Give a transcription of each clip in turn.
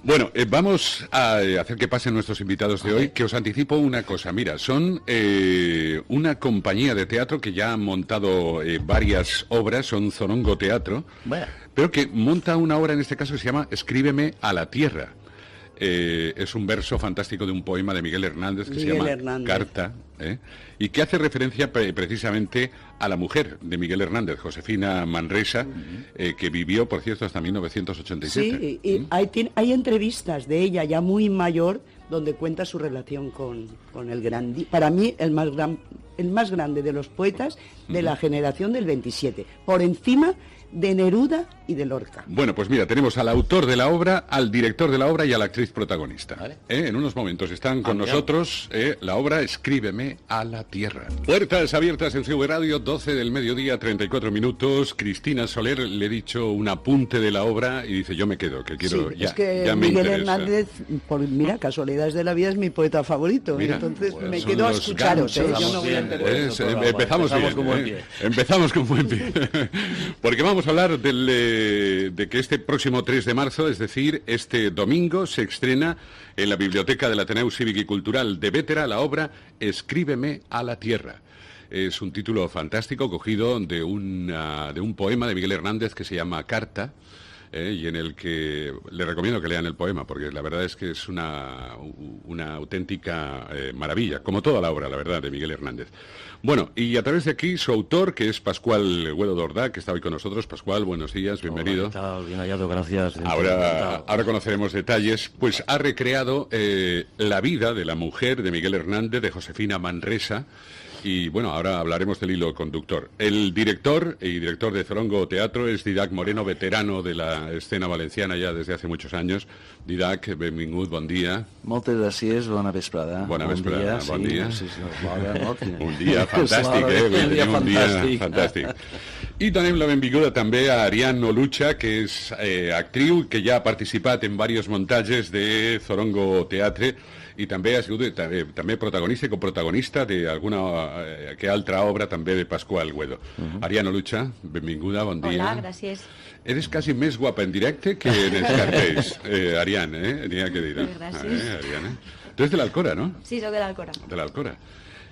Bueno, vamos a hacer que pasen nuestros invitados de hoy, que os anticipo una cosa. Mira, son una compañía de teatro que ya han montado varias obras, son Zorongo Teatro, pero que monta una obra en este caso que se llama Escríbeme a la Tierra. Es un verso fantástico de un poema de Miguel Hernández que se llama Carta, y que hace referencia precisamente a la mujer de Miguel Hernández, Josefina Manresa, que vivió, por cierto, hasta 1987. Sí, y hay entrevistas de ella ya muy mayor donde cuenta su relación con el gran... Para mí, el más grande de los poetas de la generación del 27, por encima de Neruda y de Lorca. Bueno, pues mira, tenemos al autor de la obra, al director de la obra y a la actriz protagonista. ¿Vale? En unos momentos están con nosotros la obra Escríbeme a la Tierra. Puertas abiertas en CV Radio, 12 del mediodía, 34 minutos. Cristina Soler, le he dicho un apunte de la obra y dice, yo me quedo, que quiero... Sí, es que Miguel Hernández, mira, casualidades de la vida, es mi poeta favorito. Mira, entonces pues me quedo a escucharos. Yo no voy a empezamos bien. Empezamos con buen pie. Porque vamos a hablar de que este próximo 3 de marzo, es decir, este domingo, se estrena en la Biblioteca del Ateneu Cívic y Cultural de Bétera la obra Escríbeme a la Tierra. Es un título fantástico cogido de un poema de Miguel Hernández que se llama Carta, y en el que le recomiendo que lean el poema, porque la verdad es que es una auténtica maravilla, como toda la obra, la verdad, de Miguel Hernández. Bueno, y a través de aquí, su autor, que es Pascual Güedo Dordá, que está hoy con nosotros. Pascual, buenos días, bienvenido. Hola, ¿qué tal? Bien hallado, gracias. Ahora conoceremos detalles. Pues ha recreado la vida de la mujer de Miguel Hernández, de Josefina Manresa. Y bueno, ahora hablaremos del hilo conductor. El director de Zorongo Teatro es Didac Moreno, veterano de la escena valenciana ya desde hace muchos años. Didac, benvingut, bon dia. Moltes gràcies, bona vesprada. Bona vesprada, bon dia. Sí, no? Un dia fantàstic, un dia fantàstic. I donem la benvinguda també a Ariane Olucha, que és actriu, que ja ha participat en diversos muntatges de Zorongo Teatre, i també ha sigut també protagonista i coprotagonista d'alguna que altra obra també de Pascual Güedo. Ariane Olucha, benvinguda, bon dia. Hola, gràcies. Eres casi més guapa en directe que en els cartells, Ariane, n'hi ha que dir. Gràcies. Ariane. Tu ets de l'Alcora, no? Sí, soc de l'Alcora. De l'Alcora.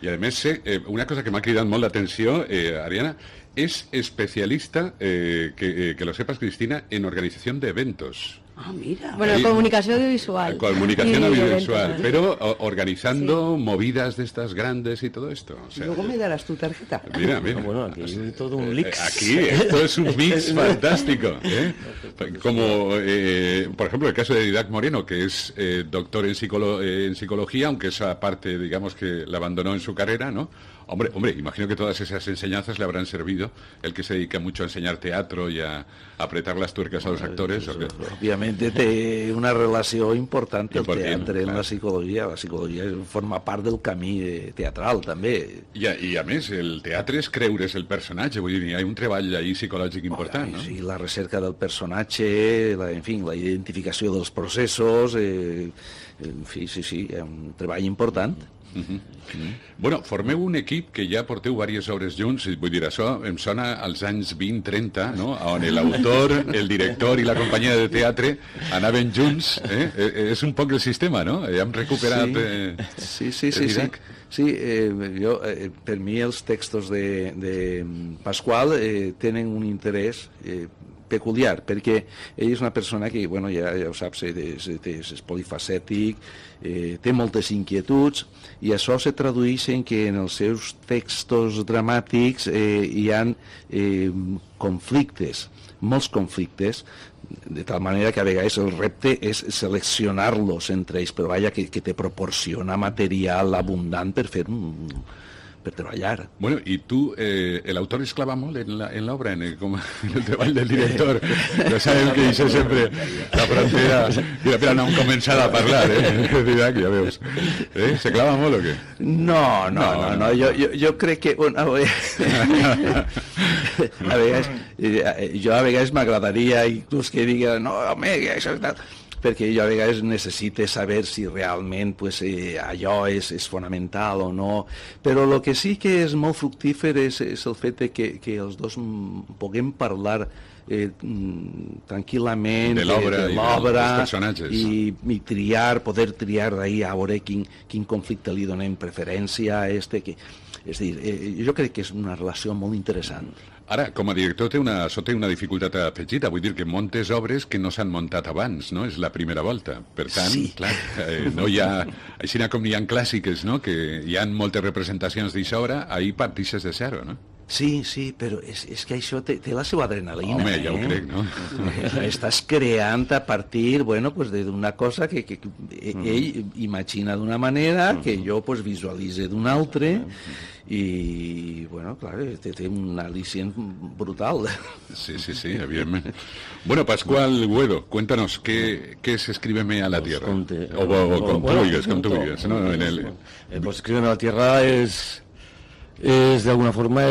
I a més, una cosa que m'ha cridat molt l'atenció, Ariana, es especialista, que lo sepas, Cristina, en organización de eventos. Ah, mira. Bueno, comunicación audiovisual. Comunicación audiovisual, pero organizando movidas de estas grandes y todo esto. O sea, luego me darás tu tarjeta. Mira. Bueno, aquí hay todo un mix. Aquí, esto es un mix fantástico. Como, por ejemplo, el caso de Didac Moreno, que es doctor en psicología, aunque esa parte, digamos, que la abandonó en su carrera, ¿no? Hombre, imagino que todas esas enseñanzas le habrán servido, el que se dedica mucho a enseñar teatro y a apretar las tuercas a los actores. Òbviamente té una relació important el teatre en la psicologia. La psicologia forma part del camí teatral, també. I a més, el teatre és creure's el personatge, vull dir, hi ha un treball ahí psicològic important, no? Sí, la recerca del personatge, la identificació dels processos, en fi, sí, és un treball important. Bueno, formeu un equip que ja porteu diverses obres junts, vull dir, això em sona als anys 20-30, no? On l'autor, el director i la companyia de teatre anaven junts, és un poc el sistema, no? Hem recuperat... Sí. Jo, per mi els textos de Pascual tenen un interès peculiar, perquè ell és una persona que, bueno, ja ho saps, és polifacètic, té moltes inquietuds, i això se tradueix en que en els seus textos dramàtics hi ha conflictes, molts conflictes, de tal manera que a vegades el repte és seleccionar-los entre ells, però vaja, que te proporciona material abundant per fer per treballar. Bueno, i tu, l'autor es clava molt en l'obra, en el treball del director. Ja sabem que això sempre la frontera i la pena no han començat a parlar, Didac, ja veus. Se clava molt o què? No, jo crec que... A vegades m'agradaria inclús que digui, no, home, això és tal... perquè jo a vegades necessite saber si realment pues, allò és fonamental o no, però el que sí que és molt fructífer és el fet de que els dos puguem parlar tranquil·lament de l'obra dels personatges i triar, poder triar d'ahir a veure quin conflicte li donem preferència a és a dir, jo crec que és una relació molt interessant. Ara, com a director té una dificultat afegida, vull dir que montes obres que no s'han muntat abans, no? És la primera volta. Per tant, sí. Clar, no hi ha... Així com hi ha clàssiques, no?, que hi ha moltes representacions d'aquesta obra, ahir partixes de zero, no? Sí, però és que això té la seva adrenalina. Home, ja ho crec, no? Estàs creant a partir, bueno, pues d'una cosa que ell imagina d'una manera, que jo pues visualitze d'una altra, i, bueno, clar, té un al·licient brutal. Sí, evidentment. Bueno, Pascual Guedo, cuéntanos, ¿qué es Escríbeme a la Tierra? O como tú digas, ¿no? Pues Escríbeme a la Tierra es de alguna forma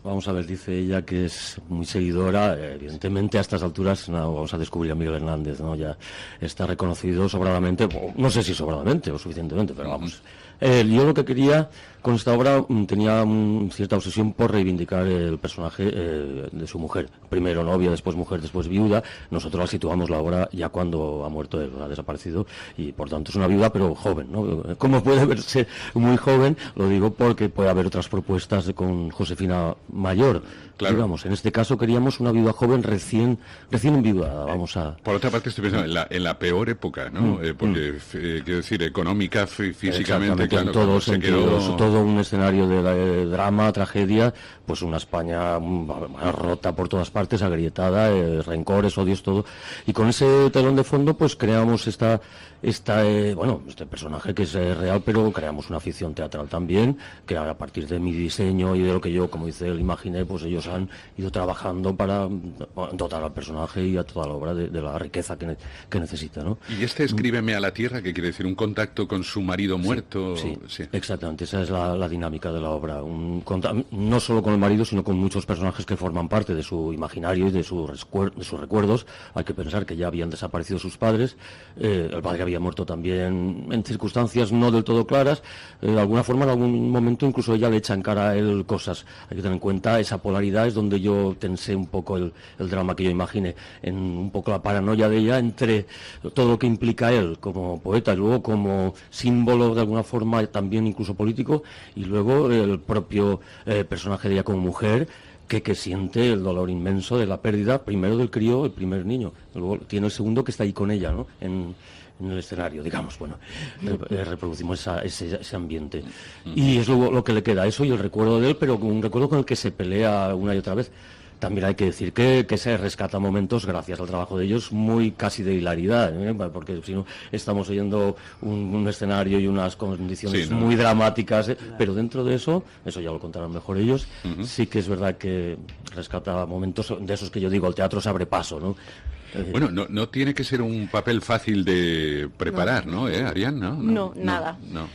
vamos a ver, dice ella que es muy seguidora, evidentemente a estas alturas no vamos a descubrir a Miguel Hernández, ¿no? Ya está reconocido sobradamente, no sé si sobradamente o suficientemente, pero vamos. Yo lo que quería con esta obra tenía cierta obsesión por reivindicar el personaje de su mujer. Primero novia, después mujer, después viuda. Nosotros la situamos la obra ya cuando ha muerto él, ha desaparecido, y por tanto es una viuda pero joven, ¿no? Como puede verse muy joven, lo digo porque puede haber otras propuestas con Josefina mayor. Claro. Digamos, en este caso queríamos una viuda joven recién enviudada, vamos a... Por otra parte estoy pensando en la peor época, ¿no? Porque, quiero decir, económica, físicamente, claro, en todos sentidos, todo un escenario de drama, tragedia, pues una España rota por todas partes, agrietada, rencores, odios, todo. Y con ese telón de fondo, pues creamos este personaje que es real, pero creamos una ficción teatral también, que a partir de mi diseño y de lo que yo, como dice él, imaginé, pues ellos han ido trabajando para dotar al personaje y a toda la obra de la riqueza que necesita, ¿no? ¿Y Escríbeme a la Tierra, que quiere decir un contacto con su marido muerto? Sí, exactamente, esa es la dinámica de la obra. No solo con el marido, sino con muchos personajes que forman parte de su imaginario y de sus recuerdos. Hay que pensar que ya habían desaparecido sus padres, el padre había muerto también en circunstancias no del todo claras, de alguna forma en algún momento incluso ella le echa en cara a él cosas. Hay que tener en cuenta esa polaridad, es donde yo tensé un poco el drama que yo imaginé, en un poco la paranoia de ella entre todo lo que implica él como poeta y luego como símbolo de alguna forma también incluso político, y luego el propio personaje de ella como mujer que siente el dolor inmenso de la pérdida primero del crío, el primer niño, luego tiene el segundo que está ahí con ella, ¿no? En el escenario, digamos, bueno, reproducimos ese ambiente. Y es lo que le queda, eso y el recuerdo de él, pero un recuerdo con el que se pelea una y otra vez. También hay que decir que se rescata momentos, gracias al trabajo de ellos, muy casi de hilaridad, porque si no estamos oyendo un escenario y unas condiciones muy dramáticas, pero dentro de eso ya lo contarán mejor ellos, sí que es verdad que rescata momentos de esos que yo digo, el teatro se abre paso, ¿no? Bueno, no tiene que ser un papel fácil de preparar, ¿no? Arián, ¿no? No, nada. No.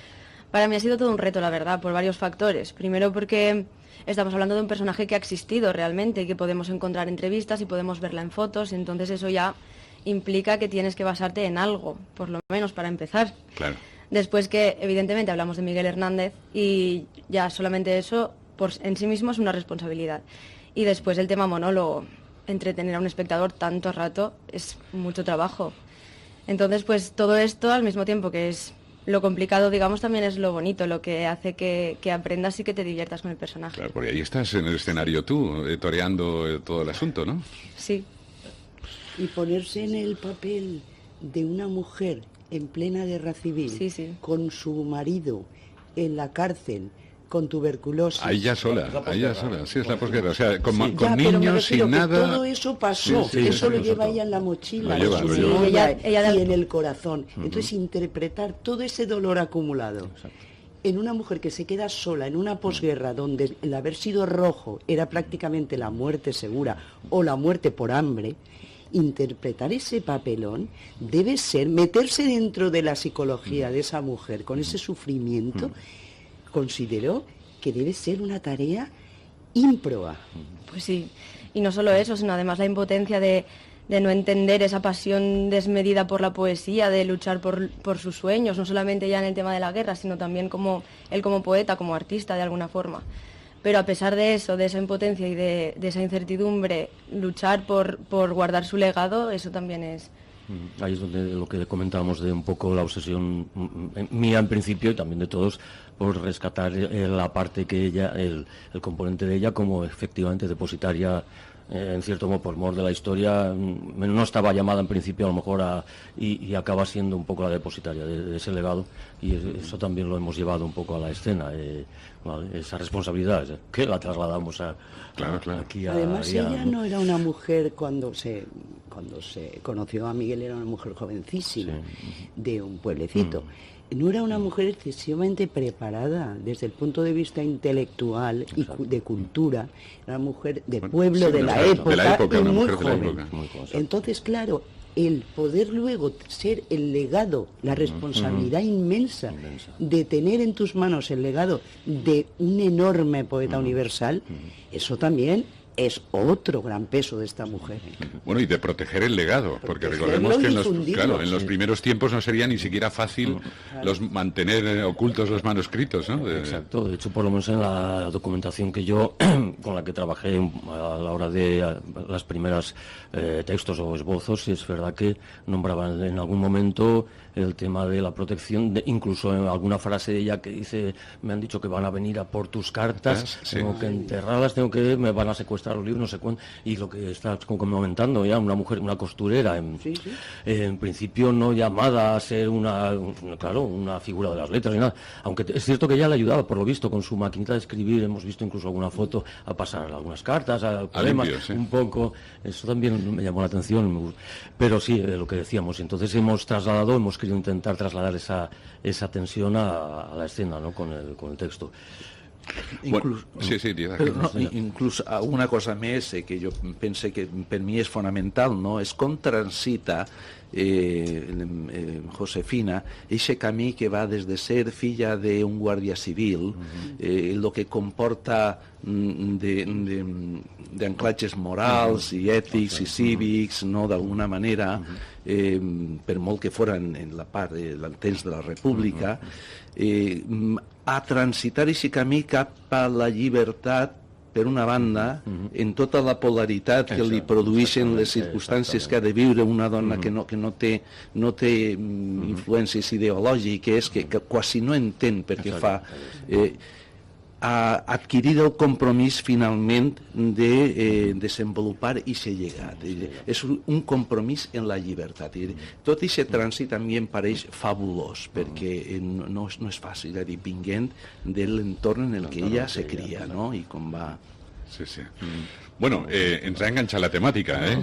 Para mí ha sido todo un reto, la verdad, por varios factores. Primero porque estamos hablando de un personaje que ha existido realmente y que podemos encontrar entrevistas y podemos verla en fotos, entonces eso ya implica que tienes que basarte en algo, por lo menos para empezar. Claro. Después que, evidentemente, hablamos de Miguel Hernández y ya solamente eso en sí mismo es una responsabilidad. Y después el tema monólogo. Entretener a un espectador tanto rato es mucho trabajo. Entonces, pues todo esto, al mismo tiempo que es lo complicado, digamos, también es lo bonito, lo que hace que aprendas y que te diviertas con el personaje. Claro, porque ahí estás en el escenario tú, toreando todo el asunto, ¿no? Sí. Y ponerse en el papel de una mujer en plena guerra civil, con su marido en la cárcel, con tuberculosis. Ahí ya sola, sí, es la posguerra, o sea, con niños, sin que nada. Todo eso pasó, eso lo lleva ella en la mochila, lo y en el corazón. Entonces, interpretar todo ese dolor acumulado en una mujer que se queda sola en una posguerra donde el haber sido rojo era prácticamente la muerte segura o la muerte por hambre, interpretar ese papelón debe ser meterse dentro de la psicología de esa mujer con ese sufrimiento. Considero que debe ser una tarea ímproba. Pues sí, y no solo eso, sino además la impotencia de de no entender esa pasión desmedida por la poesía, de luchar por sus sueños, no solamente ya en el tema de la guerra, sino también como él como poeta, como artista de alguna forma. Pero a pesar de eso, de esa impotencia y de esa incertidumbre, luchar por guardar su legado, eso también es... Ahí es donde lo que comentábamos de un poco la obsesión mía en principio y también de todos por rescatar la parte que ella, el componente de ella como efectivamente depositaria en cierto modo por mor de la historia, no estaba llamada en principio a lo mejor y acaba siendo un poco la depositaria de ese legado, y eso también lo hemos llevado un poco a la escena, ¿vale? Esa responsabilidad que la trasladamos aquí Además ella no era una mujer cuando se conoció a Miguel, era una mujer jovencísima, de un pueblecito. No era una mujer excesivamente preparada desde el punto de vista intelectual y de cultura. Era una mujer de pueblo, de la época, y muy joven. Entonces, claro, el poder luego ser el legado, la responsabilidad inmensa de tener en tus manos el legado de un enorme poeta universal, eso también es otro gran peso de esta mujer. Bueno, y de proteger el legado, porque recordemos que en los primeros tiempos no sería ni siquiera fácil mantener ocultos los manuscritos, ¿no? Exacto, de hecho, por lo menos en la documentación que yo, con la que trabajé a la hora de las primeras textos o esbozos, es verdad que nombraban en algún momento el tema de la protección, incluso en alguna frase de ella que dice, me han dicho que van a venir a por tus cartas, tengo que enterrarlas, me van a secuestrar los libros, no sé cuánto, y lo que está comentando ya, una mujer, una costurera, en principio no llamada a ser una figura de las letras ni nada, aunque es cierto que ella le ayudaba, por lo visto, con su maquinita de escribir, hemos visto incluso alguna foto, a pasar algunas cartas, a poemas, un poco, eso también me llamó la atención, pero sí, lo que decíamos, entonces hemos querido intentar trasladar esa tensión a la escena, ¿no? con el texto. Inclús una cosa més que jo pense que per mi és fonamental, no? És com transita Josefina ese camí que va des de ser filla d'un guàrdia civil, lo que comporta d'anclatges morals i ètics i cívics, no, d'alguna manera, per molt que fora en la part del temps de la República, a transitar aquest camí cap a la llibertat, per una banda, en tota la polaritat que li produeixen les circumstàncies que ha de viure una dona que no té influències ideològiques, que quasi no entén per què fa, a adquirir el compromís finalment de desenvolupar aquest llegat. És un compromís en la llibertat. Tot aquest trànsit a mi em pareix fabulós, perquè no és fàcil, vinguent de l'entorn en el que ella se cria, no? I com va... Sí. Bueno, ens ha enganchado la temática, ¿eh?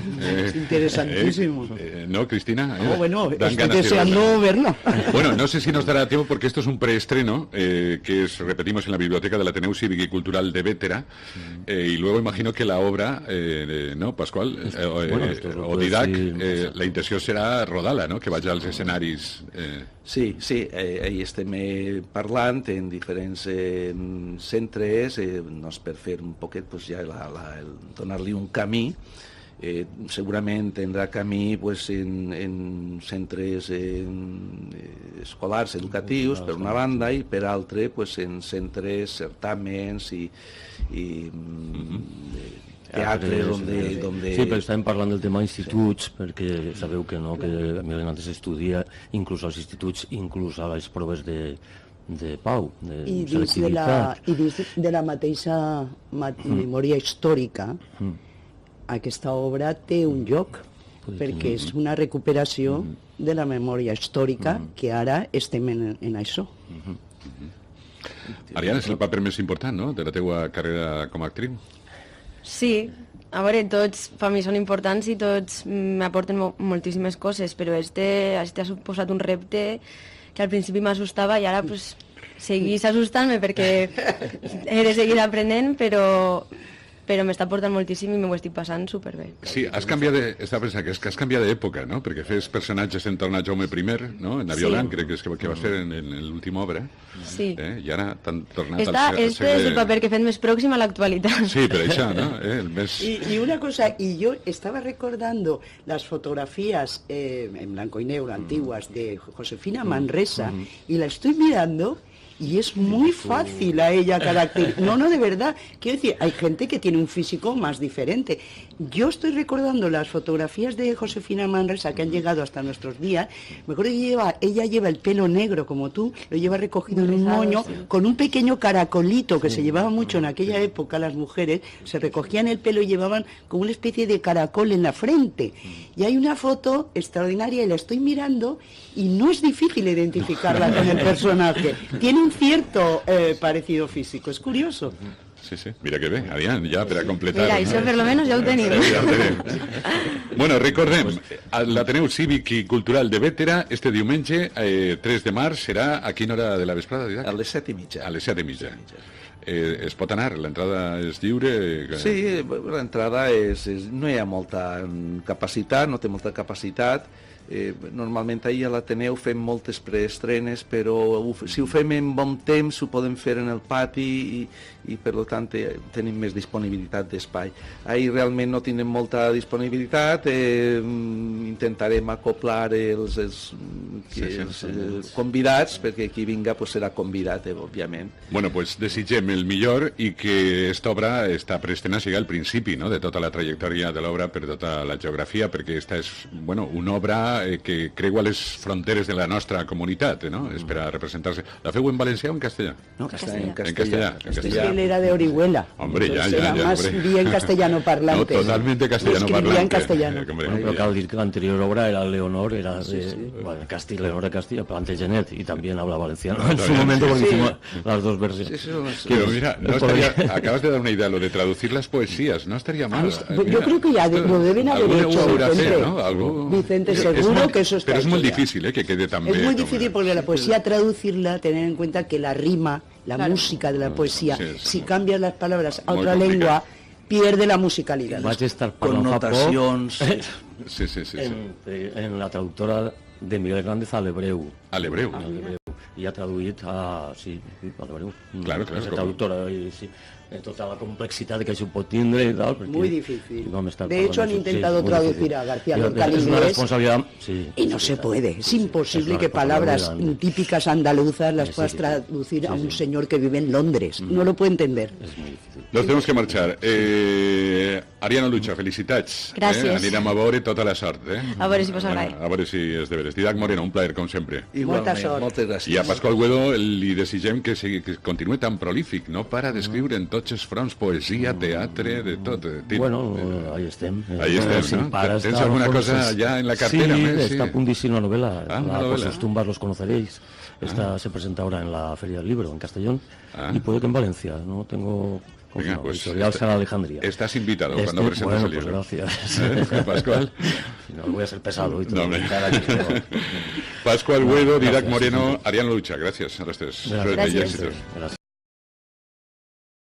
Es interesantísimo. ¿No, Cristina? Bueno, estoy deseando verla. Bueno, no sé si nos dará tiempo porque esto es un preestreno, que repetimos, en la Biblioteca de la Ateneu Cívic y Cultural de Bétera, y luego imagino que la obra, ¿no, Pascual? O Didac, la intenció serà rodar-la, no?, que vagi als escenaris... Sí, ahí estem parlant en diferents centres, per fer un poquet, ja donar-li un camí. Segurament tindrà camí en centres escolars, educatius, per una banda, i per altra en centres, certàmens i teatre donde... Sí, però estàvem parlant del tema instituts, perquè sabeu que no, que Miguel Hernández estudia inclús als instituts, inclús a les proves de pau, de selectivitat. I dins de la mateixa memòria històrica, aquesta obra té un lloc, perquè és una recuperació de la memòria històrica, que ara estem en això. Ariana, és el paper més important, no?, de la teua carrera com a actriu? Sí, a veure, tots per mi són importants i tots m'aporten moltíssimes coses, però este ha suposat un repte que al principi m'assustava i ara pues, seguís assustant-me perquè he de seguir aprenent, però però m'està portant moltíssim i m'ho estic passant superbé. Sí, has canviat estava pensant que has canviat d'època, no? Perquè fes personatges en tornar a Jaume I, no? En Aviolant, crec que és que va ser en l'última obra. Sí. I ara t'han tornat Este és el paper que he fet més pròxim a l'actualitat. Sí, per això, ¿no? El més... Y una cosa, y yo estaba recordando las fotografías en blanco y negro antiguas de Josefina Manresa y la estoy mirando y es muy fácil a ella caracterizar. No, de verdad. Quiero decir, hay gente que tiene un físico más diferente. Yo estoy recordando las fotografías de Josefina Manresa que han llegado hasta nuestros días. Me acuerdo que ella lleva el pelo negro como tú, lo lleva recogido en un moño, con un pequeño caracolito que se llevaba mucho en aquella época las mujeres, se recogían el pelo y llevaban como una especie de caracol en la frente. Y hay una foto extraordinaria y la estoy mirando y no es difícil identificarla con el personaje. Tiene un cierto parecido físico, és curioso. Sí, sí, mira que bé, Adrián, ja per a completar... Mira, això per lo menos ja ho tenim. Ja ho tenim. Bueno, recordem, l'Ateneu Cívic i Cultural de Bétera, este diumenge, 3 de març, serà a quina hora de la vesprada, Didac? A les 7:30. A les 7:30. Es pot anar? L'entrada és lliure? Sí, l'entrada no hi ha molta capacitat, no té molta capacitat. Normalment ahir a l'Ateneu fem moltes preestrenes, però si ho fem en bon temps ho podem fer en el pati i per tant tenim més disponibilitat d'espai. Ahir realment no tindrem molta disponibilitat, intentarem acoplar els convidats, perquè qui vinga serà convidat, òbviament. Bueno, pues desitgem el millor i que esta obra està preestrena sigui al principi, no?, de tota la trajectòria de l'obra per tota la geografia, perquè esta és, bueno, una obra que creua les fronteres de la nostra comunitat, no?, és per a representar-se. La feu en valencià o en castellà? No, en castellà. Es que él era de Orihuela. Hombre, ya, más bien castellano parlante. No, totalmente castellano parlante. En castellano. Bueno, però cal dir que l'anterior obra era Leonor, era de Leonor de Castilla, Plante Genet, y también habla valenciano en su momento, porque hicimos las dos versiones. Pero mira, acabas de dar una idea, lo de traducir las poesías, no estaría mal. Yo creo que ya lo deben haber hecho, Vicente, seguro que eso está Pero es muy hecho ya. difícil que quede tan bien. Es muy difícil porque la poesía traducirla, tener en cuenta que la rima, la música de la poesía, si cambias las palabras a otra lengua, pierde la musicalidad. Vaig estar parlant fa poc en la traductora de Miguel Hernández a l'hebreu. A l'hebreu. I ha traduït a l'hebreu. Claro. La traductora, sí. Tota la complexitat que això pot tindre y tal. Muy difícil. De hecho, han intentado traducir a García Lorca al inglés y no se puede. Es imposible que palabras típicas andaluzas las puedas traducir a un señor que vive en Londres. No lo puede entender. És molt difícil. Nos tenemos que marxar. Ariana Lucha, felicitats. Gràcies. Anirem a veure tota la sort. A veure si vos agrada. A veure si és de veres. Didac Moreno, un plaer, com sempre. Molta sort. Moltes gràcies. I a Pasqual Güedo li desitgem que continuï tan prolífic, no para d'escriure en tots els fronts, poesia, teatre, de tot. Bueno, ahí estem. Ahí estem, no? ¿Tens alguna cosa ya en la cartera? Sí, está a punt d'eixir una novela. Por sus tumbas los conoceréis. Esta se presenta ahora en la Feria del Libro, en Castellón, y puede que en Valencia. No tengo... Venga, pues editorial será Alejandría. Estás invitado cuando presentes el libro. Pues gracias. Pascual. No, voy a ser pesado y todo. No, Pascual Güedo, Didac Moreno, Ariana Lucha, gracias a los tres. Gracias.